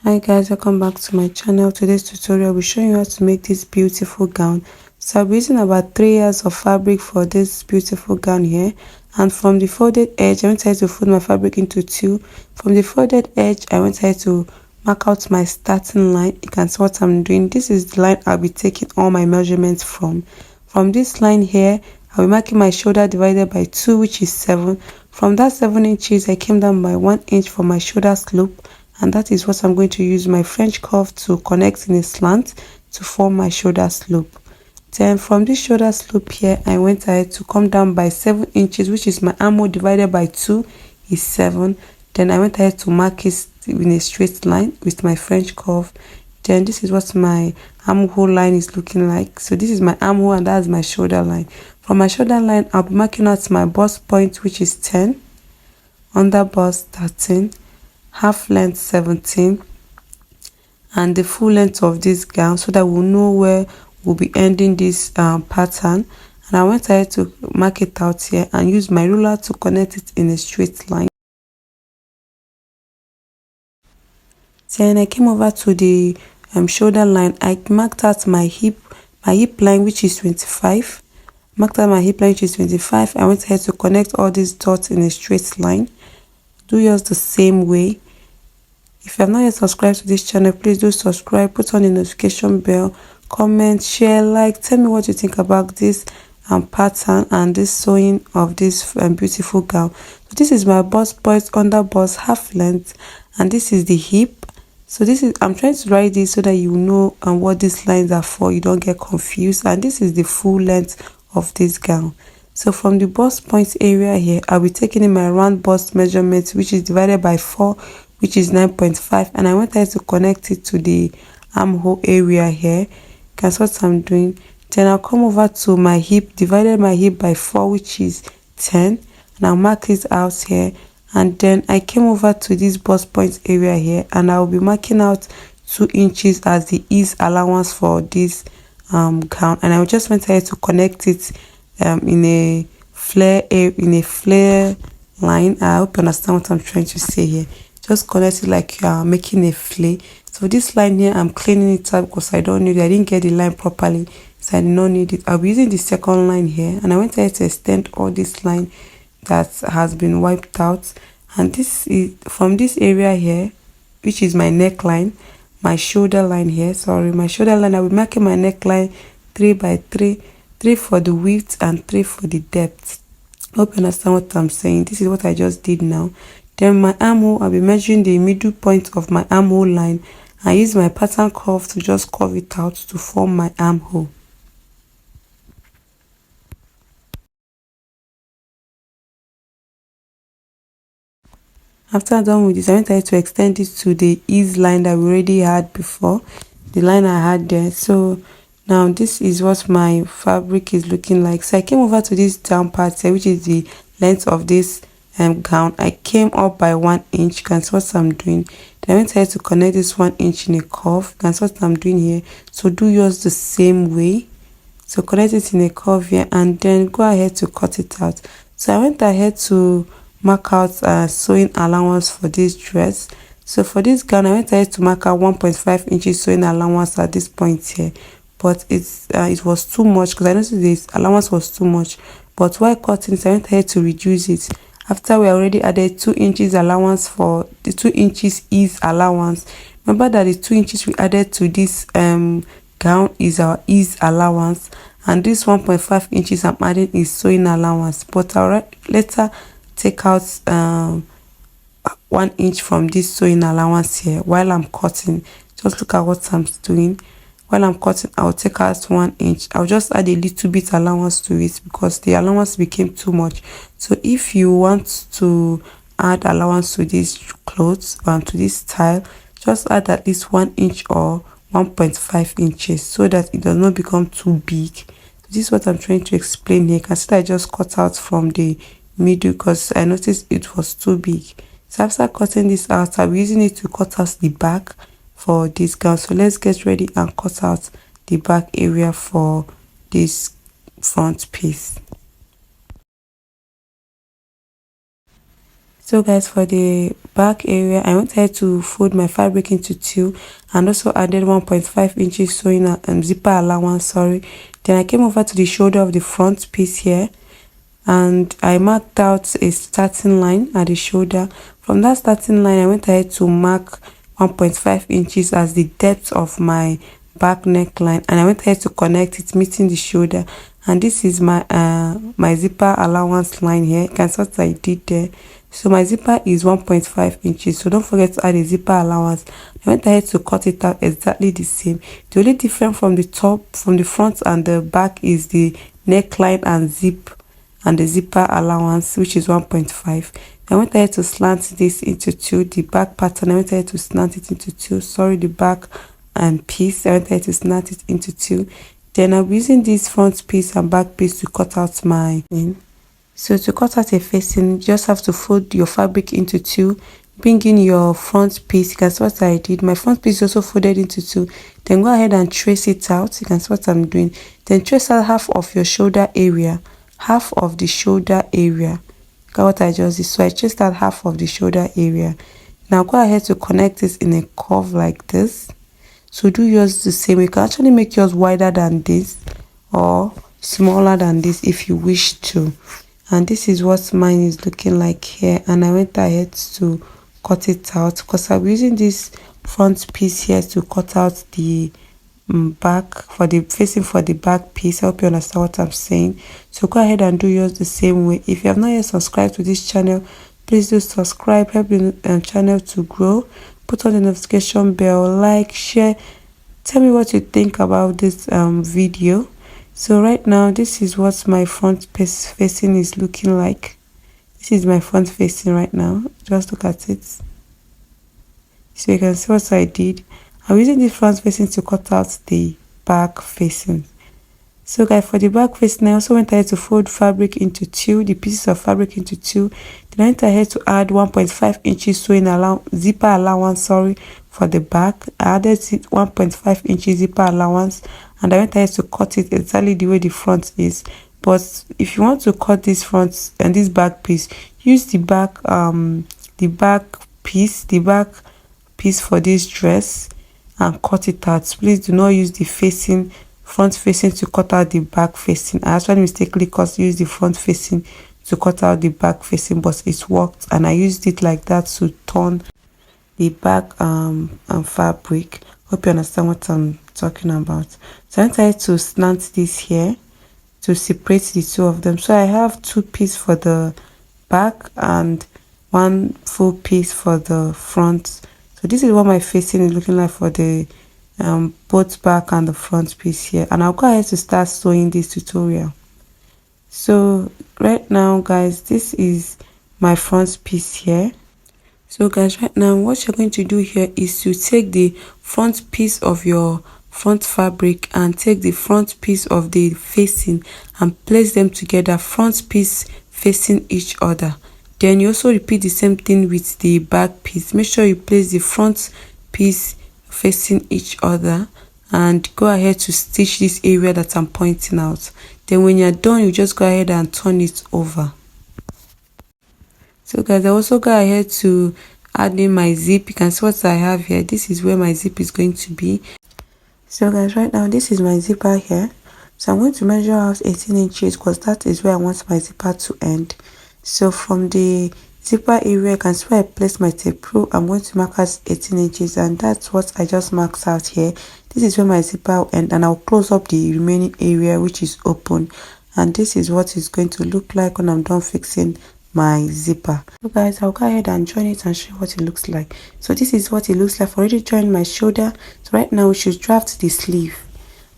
Hi guys, welcome back to my channel. Today's tutorial will show you how to make this beautiful gown. So I'll be using about 3 yards of fabric for this beautiful gown here, and from the folded edge I went ahead to fold my fabric into two. From the folded edge I went ahead to mark out my starting line. You can see what I'm doing. This is the line I'll be taking all my measurements from this line here. I'll be marking my shoulder divided by 2, which is 7. From that 7 inches I came down by 1 inch for my shoulder slope, and that is what I'm going to use my French curve to connect in a slant to form my shoulder slope. Then from this shoulder slope here I went ahead to come down by 7 inches, which is my armhole divided by 2 is 7. Then I went ahead to mark it in a straight line with my French curve. Then this is what my armhole line is looking like. So this is my armhole and that's my shoulder line. From my shoulder line I'll be marking out my bust point, which is 10, under bust 13, half length 17, and the full length of this gown, so that we'll know where we'll be ending this pattern. And I went ahead to mark it out here and use my ruler to connect it in a straight line. Then I came over to the shoulder line. I marked out my hip line, which is 25. Marked out my hip line, which is 25. I went ahead to connect all these dots in a straight line. Do yours the same way. If you have not yet subscribed to this channel, please do subscribe, put on the notification bell, comment, share, like. Tell me what you think about this pattern and this sewing of this beautiful gown. So this is my bust point, under bust, half length, and this is the hip. So this is, I'm trying to write this so that you know what these lines are for, you don't get confused. And this is the full length of this gown. So from the bust point area here, I'll be taking in my round bust measurement, which is divided by 4, which is 9.5, and I went ahead to connect it to the armhole area here. That's what I'm doing. Then I'll come over to my hip, divided my hip by 4, which is 10, and I'll mark it out here. And then I came over to this bust point area here, and I'll be marking out 2 inches as the ease allowance for this gown. And I just went ahead to connect it in a flare line. I hope you understand what I'm trying to say here. Just connect it like you are making a flare. So this line here, I'm cleaning it up because I don't need it. I didn't get the line properly, so I did not need it. I'll be using the second line here, and I went ahead to extend all this line that has been wiped out. And this is from this area here, which is my neckline, my shoulder line here. Sorry, my shoulder line. I will be marking my neckline 3 by 3, 3 for the width and 3 for the depth. Hope you understand what I'm saying. This is what I just did now. Then my armhole, I'll be measuring the middle point of my armhole line. I use my pattern curve to just curve it out to form my armhole. After I'm done with this, I went ahead to extend it to the ease line that we already had before, the line I had there. So now this is what my fabric is looking like. So I came over to this down part here, which is the length of this gown. I came up by 1 inch. You can see what I'm doing. Then I went ahead to connect this 1 inch in a curve. You can see what I'm doing here. So do yours the same way. So connect it in a curve here, and then go ahead to cut it out. So I went ahead to mark out sewing allowance for this dress. So for this gown, I went ahead to mark out 1.5 inches sewing allowance at this point here, but it was too much because I noticed this allowance was too much. But while cutting it, I went ahead to reduce it. After we already added 2 inches allowance for the 2 inches ease allowance. Remember that the 2 inches we added to this gown is our ease allowance, and this 1.5 inches I'm adding is sewing allowance. But I'll later take out 1 inch from this sewing allowance here while I'm cutting. Just look at what I'm doing. While I'm cutting, I'll take out 1 inch. I'll just add a little bit allowance to it because the allowance became too much. So if you want to add allowance to these clothes to this style, just add at least 1 inch or 1.5 inches so that it does not become too big. This is what I'm trying to explain here. You can see that I just cut out from the middle because I noticed it was too big. So after cutting this out, I'll be using it to cut out the back for this gown. So let's get ready and cut out the back area for this front piece. So guys, for the back area, I went ahead to fold my fabric into two and also added 1.5 inches sewing zipper allowance, sorry. Then I came over to the shoulder of the front piece here and I marked out a starting line at the shoulder. From that starting line, I went ahead to mark 1.5 inches as the depth of my back neckline, and I went ahead to connect it meeting the shoulder. And this is my my zipper allowance line here. You can see what I did there. So my zipper is 1.5 inches, so don't forget to add a zipper allowance. I went ahead to cut it out exactly the same. The only difference from the top, from the front and the back is the neckline and zip and the zipper allowance, which is 1.5. I went ahead to slant this into two. The back pattern, I went ahead to slant it into two. Sorry, the back and piece, I went ahead to slant it into two. Then I'll be using this front piece and back piece to cut out my in. So to cut out a facing, you just have to fold your fabric into two, bring in your front piece. You can see what I did. My front piece is also folded into two. Then go ahead and trace it out. You can see what I'm doing. Then trace out half of your shoulder area, half of the shoulder area. Look at what I just did. So I traced out half of the shoulder area. Now go ahead to connect this in a curve like this. So do yours the same. You can actually make yours wider than this or smaller than this if you wish to. And this is what mine is looking like here, and I went ahead to cut it out because I'm using this front piece here to cut out the back for the facing for the back piece. I hope you understand what I'm saying. So go ahead and do yours the same way. If you have not yet subscribed to this channel, please do subscribe. Help the channel to grow. Put on the notification bell, like, share. Tell me what you think about this video. So right now, this is what my front piece facing is looking like. This is my front facing right now. Just look at it. So you can see what I did. I'm using the front facing to cut out the back facing. So guys, for the back facing, I also went ahead to fold fabric into two, the pieces of fabric into two. Then I went ahead to add 1.5 inches sewing zipper allowance, sorry, for the back. I added 1.5 inches zipper allowance, and I went ahead to cut it exactly the way the front is. But if you want to cut this front and this back piece, use the back piece for this dress and cut it out. Please do not use the front facing to cut out the back facing. I actually mistakenly used the front facing to cut out the back facing, but it worked, and I used it like that to turn the back and fabric. Hope you understand what I'm talking about. So I tried to slant this here to separate the two of them. So I have two pieces for the back and one full piece for the front. So this is what my facing is looking like for the both back and the front piece here, and I'll go ahead to start sewing this tutorial. So right now guys, this is my front piece here. So guys, right now what you're going to do here is to take the front piece of your front fabric and take the front piece of the facing and place them together, front piece facing each other. Then you also repeat the same thing with the back piece. Make sure you place the front piece facing each other and go ahead to stitch this area that I'm pointing out. Then when you're done, you just go ahead and turn it over. So guys, I also go ahead to add in my zip. You can see what I have here. This is where my zip is going to be. So guys, right now this is my zipper here. So I'm going to measure out 18 inches because that is where I want my zipper to end. So from the zipper area, you can see where I place my tape rule. I'm going to mark as 18 inches, and that's what I just marked out here. This is where my zipper will end, and I'll close up the remaining area which is open. And this is what it's going to look like when I'm done fixing my zipper. So guys, I'll go ahead and join it and show you what it looks like. So this is what it looks like. I've already joined my shoulder. So right now we should draft the sleeve.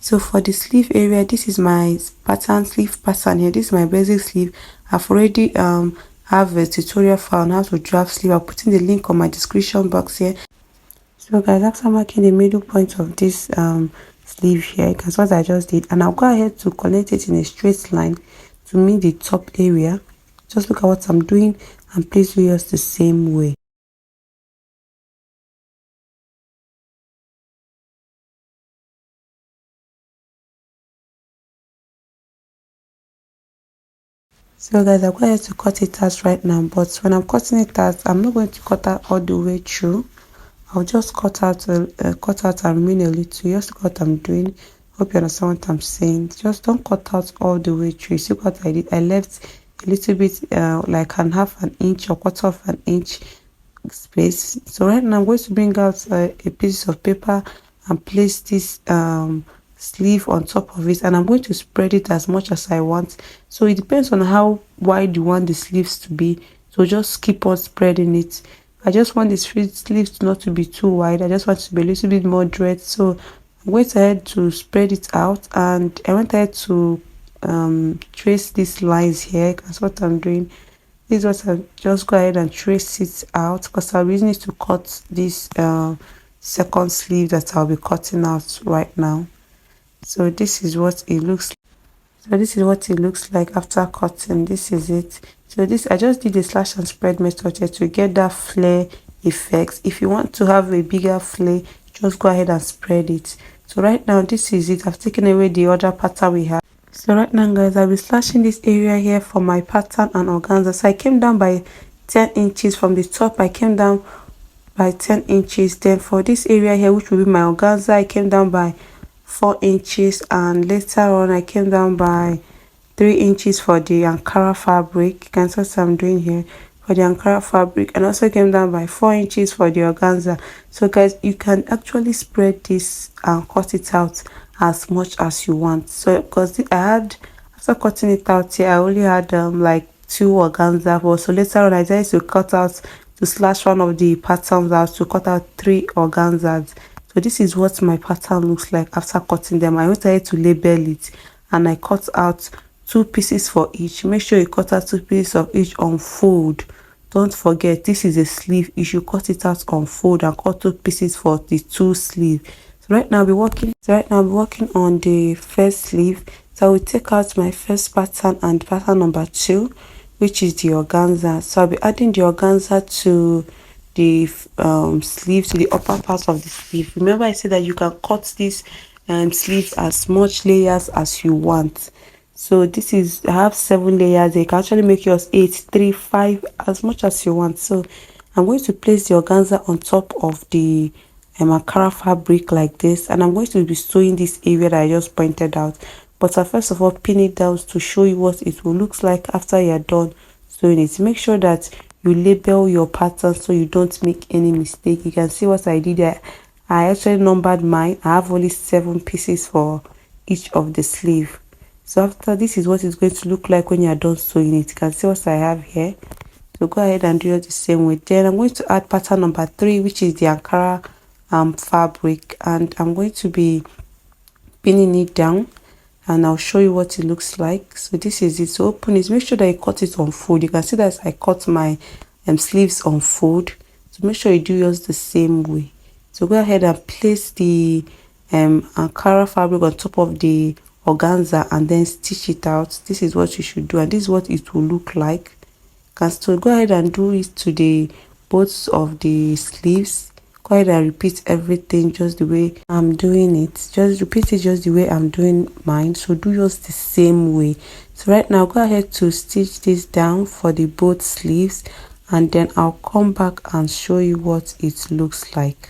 So for the sleeve area, this is my sleeve pattern here. This is my basic sleeve. I've already have a tutorial file on how to draft sleeve. I'll put in the link on my description box here. So guys, after marking the middle point of this sleeve here, that's what I just did, and I'll go ahead to connect it in a straight line to meet the top area. Just look at what I'm doing, and please do yours the same way. So guys, I'm going to cut it out right now, but when I'm cutting it out, I'm not going to cut out all the way through. I'll just cut out and remain a little. Just look what I'm doing. Hope you understand what I'm saying. Just don't cut out all the way through. See what I did? I left a little bit, like half an inch or quarter of an inch space. So right now I'm going to bring out a piece of paper and place this sleeve on top of it, and I'm going to spread it as much as I want. So it depends on how wide you want the sleeves to be, so just keep on spreading it. I just want the sleeves not to be too wide. I just want it to be a little bit moderate, so I went ahead to spread it out, and I went ahead to trace these lines here. That's what I'm doing. This is what I just go ahead and trace it out, because I'll be using it to cut this second sleeve that I'll be cutting out right now. So this is what it looks like. So this is what it looks like after cutting. This is it. So this, I just did a slash and spread method here to get that flare effect. If you want to have a bigger flare, just go ahead and spread it. So right now this is it. I've taken away the other pattern we have. So right now guys, I'll be slashing this area here for my pattern and organza. So I came down by 10 inches from the top. I came down by 10 inches. Then for this area here, which will be my organza, I came down by 4 inches, and later on I came down by 3 inches for the Ankara fabric. You can see what I'm doing here for the Ankara fabric, and also came down by 4 inches for the organza. So guys, you can actually spread this and cut it out as much as you want. So because I had, after cutting it out here, I only had like 2 organza, but so later on I decided to cut out, to slash one of the patterns out, to cut out 3 organzas. So this is what my pattern looks like after cutting them. I went ahead to label it, and I cut out 2 pieces for each. Make sure you cut out 2 pieces of each on fold. Don't forget, this is a sleeve. You should cut it out on fold and cut 2 pieces for the 2 sleeve. So right now I'll be working on the first sleeve. So I will take out my first pattern and pattern number 2, which is the organza. So I'll be adding the organza to the sleeve, to the upper part of the sleeve. Remember I said that you can cut this sleeves as much layers as you want. So this is, I have 7 layers. You can actually make yours 8, 3, 5, as much as you want. So I'm going to place the organza on top of the Ankara fabric like this, and I'm going to be sewing this area that I just pointed out. But I'll first of all pin it down to show you what it will look like after you're done sewing it. Make sure that you label your pattern so you don't make any mistake. You can see what I did there. I actually numbered mine. I have only 7 pieces for each of the sleeve. So after, this is what it's going to look like when you're done sewing it. You can see what I have here. So go ahead and do it the same way. Then I'm going to add pattern number 3, which is the Ankara fabric, and I'm going to be pinning it down, and I'll show you what it looks like. So this is it. So open it, make sure that you cut it on fold. You can see that I cut my sleeves on fold, so make sure you do yours the same way. So go ahead and place the Ankara fabric on top of the organza and then stitch it out. This is what you should do, and this is what it will look like. You can still go ahead and do it to the both of the sleeves. Go ahead and repeat everything just the way I'm doing it. Just repeat it just the way I'm doing mine. So do yours the same way. So right now go ahead to stitch this down for the both sleeves, and then I'll come back and show you what it looks like.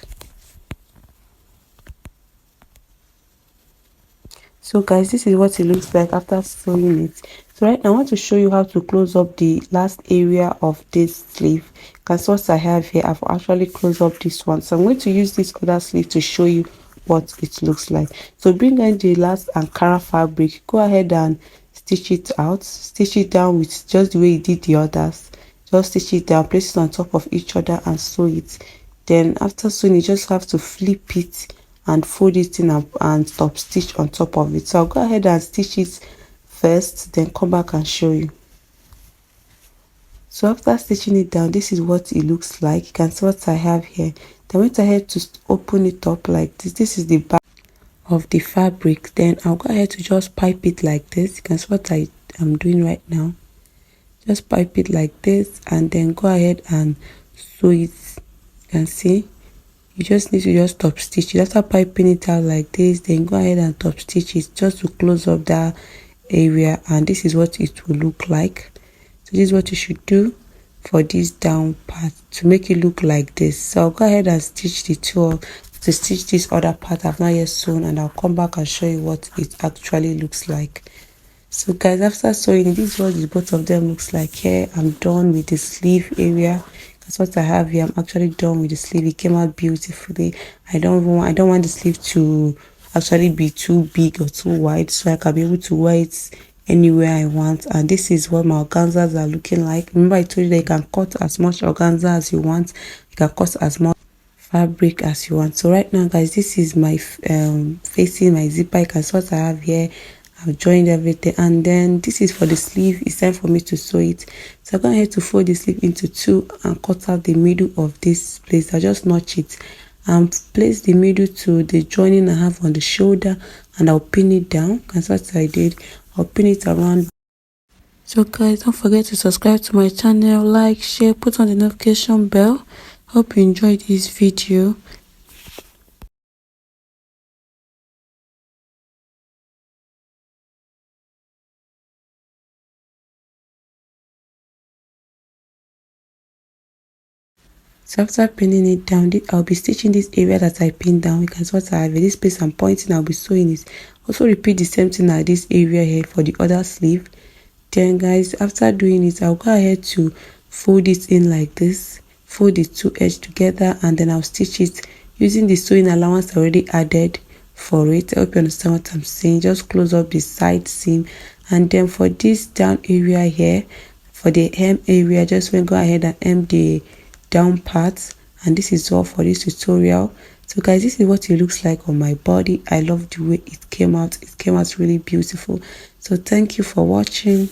So guys, this is what it looks like after sewing it. So right now I want to show you how to close up the last area of this sleeve. Because what I have here, I've actually closed up this one. So I'm going to use this other sleeve to show you what it looks like. So bring in the last Ankara fabric, go ahead and stitch it out, stitch it down with just the way you did the others. Just stitch it down, place it on top of each other and sew it. Then after sewing, you just have to flip it and fold it in and top stitch on top of it. So I'll go ahead and stitch it first, then come back and show you. So after stitching it down, this is what it looks like. You can see what I have here. Then I went ahead to open it up like this. This is the back of the fabric. Then I'll go ahead to just pipe it like this. You can see what I am doing right now. Just pipe it like this, and then go ahead and sew it. You can see you just need to just top stitch it. After piping it out like this, then go ahead and top stitch it just to close up that area, and this is what it will look like. So this is what you should do for this down part to make it look like this. So I'll go ahead and stitch the two to stitch this other part I've not yet sewn, and I'll come back and show you what it actually looks like. So guys, after sewing it, this is what the both of them looks like. Here I'm done with the sleeve area. That's what I have here. I'm actually done with the sleeve. It came out beautifully. I don't want the sleeve to actually be too big or too wide, so I can be able to wear it anywhere I want. And this is what my organzas are looking like. Remember I told you that you can cut as much organza as you want. You can cut as much fabric as you want. So right now guys, this is my facing my zipper. You can see what I have here. I've joined everything, and then this is for the sleeve. It's time for me to sew it. So I'm going ahead to fold the sleeve into two and cut out the middle of this place. I just notch it and place the middle to the joining I have on the shoulder, and I'll pin it down. That's what I did. I'll pin it around. So guys, don't forget to subscribe to my channel, like, share, put on the notification bell. Hope you enjoyed this video. So after pinning it down, I'll be stitching this area that I pinned down. You can see what I have. This place I'm pointing, I'll be sewing it. Also repeat the same thing at this area here for the other sleeve. Then guys, after doing it, I'll go ahead to fold it in like this. Fold the two edges together, and then I'll stitch it using the sewing allowance I already added for it. I hope you understand what I'm saying. Just close up the side seam, and then for this down area here, for the hem area, just go ahead and hem the down part. And this is all for this tutorial. So guys, this is what it looks like on my body. I love the way it came out. It came out really beautiful. So thank you for watching.